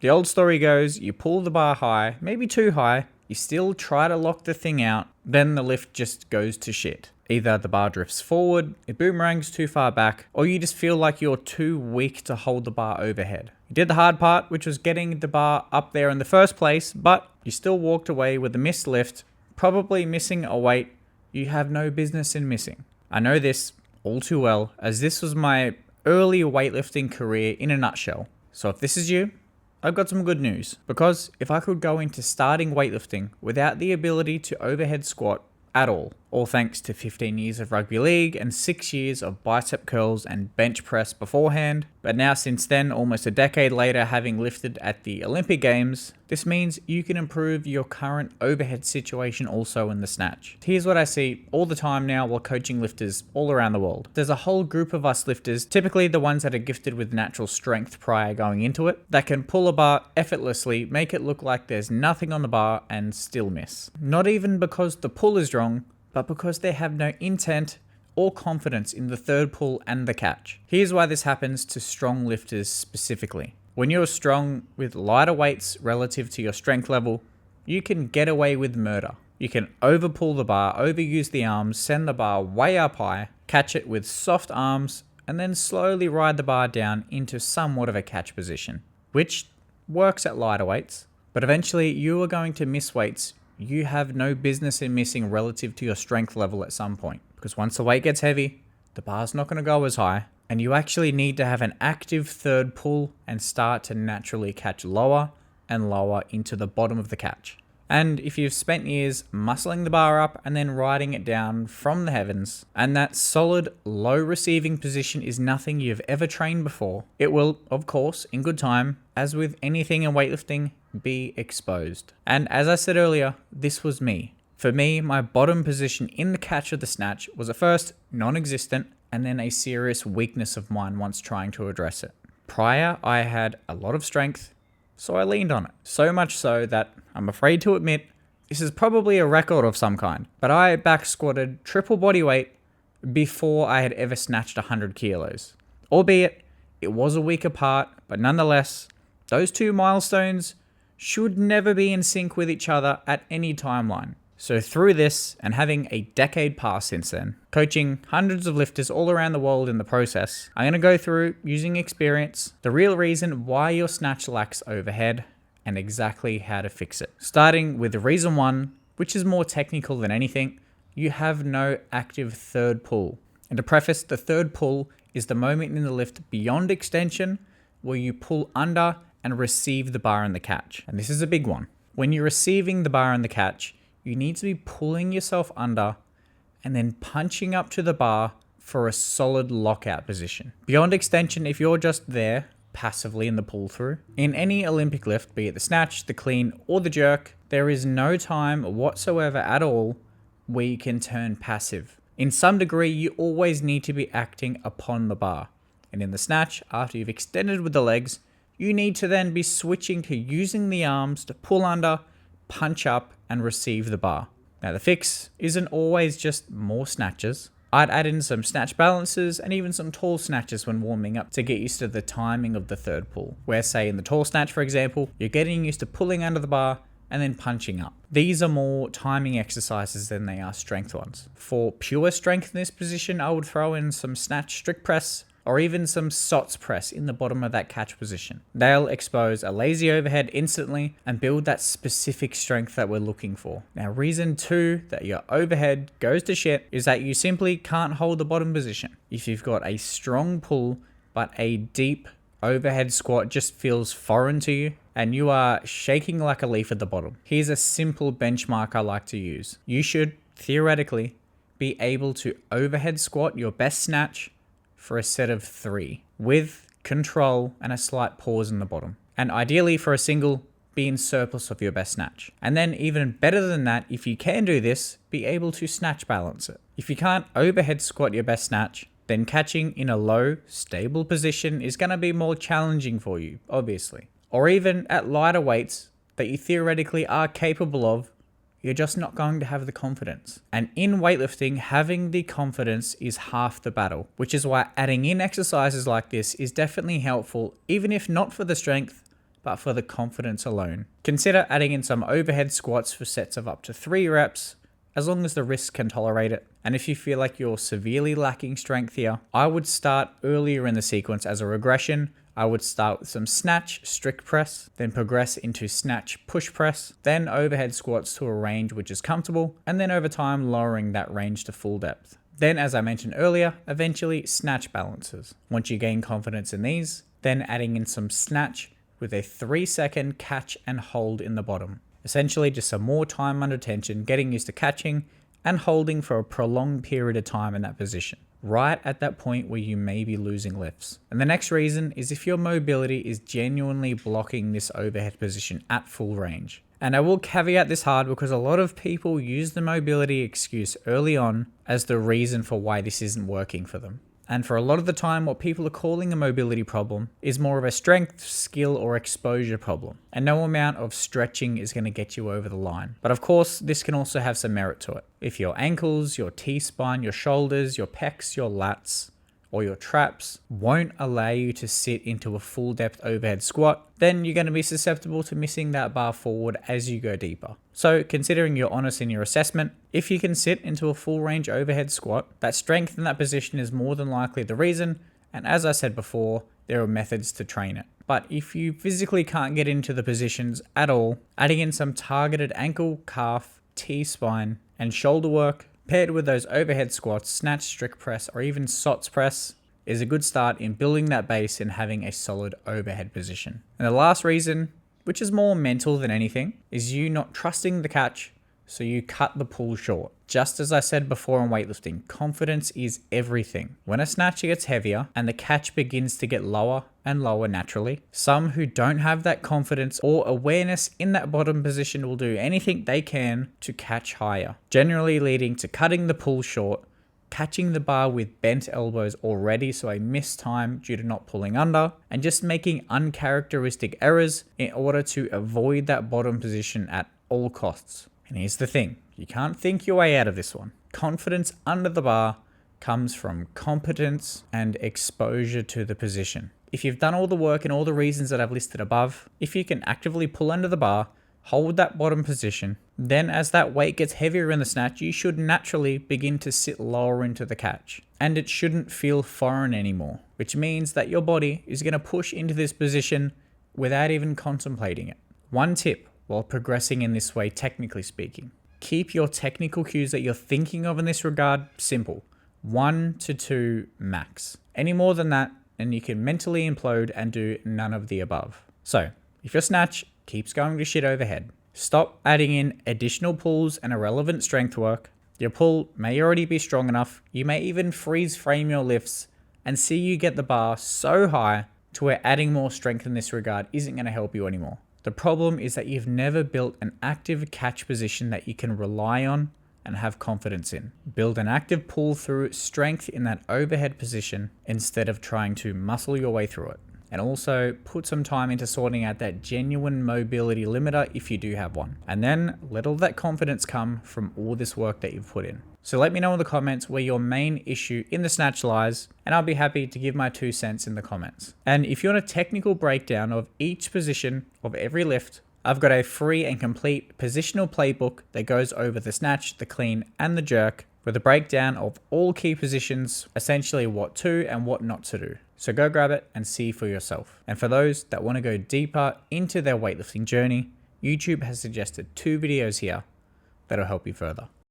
The old story goes, you pull the bar high, maybe too high, you still try to lock the thing out, then the lift just goes to shit. Either the bar drifts forward, it boomerangs too far back, or you just feel like you're too weak to hold the bar overhead. You did the hard part, which was getting the bar up there in the first place, but you still walked away with a missed lift, probably missing a weight you have no business in missing. I know this all too well, as this was my early weightlifting career in a nutshell. So if this is you, I've got some good news, because if I could go into starting weightlifting without the ability to overhead squat at all thanks to 15 years of rugby league and 6 years of bicep curls and bench press beforehand, but now since then, almost a decade later, having lifted at the Olympic Games, this means you can improve your current overhead situation also in the snatch. Here's what I see all the time now while coaching lifters all around the world. There's a whole group of us lifters, typically the ones that are gifted with natural strength prior going into it, that can pull a bar effortlessly, make it look like there's nothing on the bar and still miss. Not even because the pull is wrong, but because they have no intent or confidence in the third pull and the catch. Here's why this happens to strong lifters specifically. When you're strong with lighter weights relative to your strength level, you can get away with murder. You can overpull the bar, overuse the arms, send the bar way up high, catch it with soft arms, and then slowly ride the bar down into somewhat of a catch position, which works at lighter weights, but eventually you are going to miss weights you have no business in missing relative to your strength level at some point. Because once the weight gets heavy, the bar's not going to go as high, and you actually need to have an active third pull and start to naturally catch lower and lower into the bottom of the catch. And if you've spent years muscling the bar up and then riding it down from the heavens, and that solid low receiving position is nothing you've ever trained before, it will, of course, in good time, as with anything in weightlifting, be exposed. And as I said earlier, this was me. For me, my bottom position in the catch of the snatch was at first non-existent and then a serious weakness of mine once trying to address it. Prior, I had a lot of strength, so I leaned on it. So much so that I'm afraid to admit this is probably a record of some kind, but I back squatted triple body weight before I had ever snatched 100 kilos. Albeit, it was a week apart, but nonetheless, those two milestones should never be in sync with each other at any timeline. So through this, and having a decade pass since then, coaching hundreds of lifters all around the world in the process, I'm going to go through, using experience, the real reason why your snatch lacks overhead and exactly how to fix it. Starting with reason 1, which is more technical than anything, you have no active third pull. And to preface, the third pull is the moment in the lift beyond extension where you pull under and receive the bar in the catch. And this is a big one. When you're receiving the bar in the catch, you need to be pulling yourself under and then punching up to the bar for a solid lockout position. Beyond extension, if you're just there passively in the pull through, in any Olympic lift, be it the snatch, the clean, or the jerk, there is no time whatsoever at all where you can turn passive. In some degree, you always need to be acting upon the bar. And in the snatch, after you've extended with the legs, you need to then be switching to using the arms to pull under, punch up, and receive the bar. Now the fix isn't always just more snatches. I'd add in some snatch balances and even some tall snatches when warming up to get used to the timing of the third pull. Where, say in the tall snatch for example, you're getting used to pulling under the bar and then punching up. These are more timing exercises than they are strength ones. For pure strength in this position, I would throw in some snatch strict press, or even some SOTS press in the bottom of that catch position. They'll expose a lazy overhead instantly and build that specific strength that we're looking for. Now, reason 2 that your overhead goes to shit is that you simply can't hold the bottom position. If you've got a strong pull, but a deep overhead squat just feels foreign to you, and you are shaking like a leaf at the bottom, here's a simple benchmark I like to use. You should, theoretically, be able to overhead squat your best snatch for a set of 3, with control and a slight pause in the bottom. And ideally for a single, be in surplus of your best snatch. And then even better than that, if you can do this, be able to snatch balance it. If you can't overhead squat your best snatch, then catching in a low, stable position is going to be more challenging for you, obviously. Or even at lighter weights that you theoretically are capable of, you're just not going to have the confidence. And in weightlifting, having the confidence is half the battle, which is why adding in exercises like this is definitely helpful, even if not for the strength, but for the confidence alone. Consider adding in some overhead squats for sets of up to 3 reps, as long as the wrist can tolerate it. And if you feel like you're severely lacking strength here, I would start earlier in the sequence as a regression. I would start with some snatch strict press, then progress into snatch push press, then overhead squats to a range which is comfortable, and then over time lowering that range to full depth. Then, as I mentioned earlier, eventually snatch balances. Once you gain confidence in these, then adding in some snatch with a 3-second catch and hold in the bottom. Essentially just some more time under tension, getting used to catching and holding for a prolonged period of time in that position, right at that point where you may be losing lifts. And the next reason is if your mobility is genuinely blocking this overhead position at full range. And I will caveat this hard because a lot of people use the mobility excuse early on as the reason for why this isn't working for them. And for a lot of the time, what people are calling a mobility problem is more of a strength, skill, or exposure problem. And no amount of stretching is going to get you over the line. But of course, this can also have some merit to it. If your ankles, your T-spine, your shoulders, your pecs, your lats, or your traps won't allow you to sit into a full depth overhead squat, then you're going to be susceptible to missing that bar forward as you go deeper. So considering you're honest in your assessment, if you can sit into a full range overhead squat, that strength in that position is more than likely the reason. And as I said before, there are methods to train it. But if you physically can't get into the positions at all, adding in some targeted ankle, calf, T-spine, and shoulder work, paired with those overhead squats, snatch, strict press, or even SOTS press is a good start in building that base and having a solid overhead position. And the last reason, which is more mental than anything, is you not trusting the catch, so you cut the pull short. Just as I said before in weightlifting, confidence is everything. When a snatcher gets heavier and the catch begins to get lower and lower naturally, some who don't have that confidence or awareness in that bottom position will do anything they can to catch higher, generally leading to cutting the pull short, catching the bar with bent elbows already, so a missed time due to not pulling under, and just making uncharacteristic errors in order to avoid that bottom position at all costs. And here's the thing, you can't think your way out of this one. Confidence under the bar comes from competence and exposure to the position. If you've done all the work and all the reasons that I've listed above, if you can actively pull under the bar, hold that bottom position, then as that weight gets heavier in the snatch, you should naturally begin to sit lower into the catch. And it shouldn't feel foreign anymore, which means that your body is going to push into this position without even contemplating it. One tip while progressing in this way, technically speaking, keep your technical cues that you're thinking of in this regard simple. 1 to 2 max. Any more than that, and you can mentally implode and do none of the above. So, if your snatch keeps going to shit overhead, stop adding in additional pulls and irrelevant strength work. Your pull may already be strong enough. You may even freeze frame your lifts and see you get the bar so high to where adding more strength in this regard isn't going to help you anymore. The problem is that you've never built an active catch position that you can rely on and have confidence in. Build an active pull through strength in that overhead position instead of trying to muscle your way through it. And also put some time into sorting out that genuine mobility limiter if you do have one. And then let all that confidence come from all this work that you've put in. So let me know in the comments where your main issue in the snatch lies, and I'll be happy to give my 2 cents in the comments. And if you want a technical breakdown of each position of every lift, I've got a free and complete positional playbook that goes over the snatch, the clean, and the jerk with a breakdown of all key positions, essentially what to and what not to do. So go grab it and see for yourself. And for those that want to go deeper into their weightlifting journey, YouTube has suggested 2 videos here that'll help you further.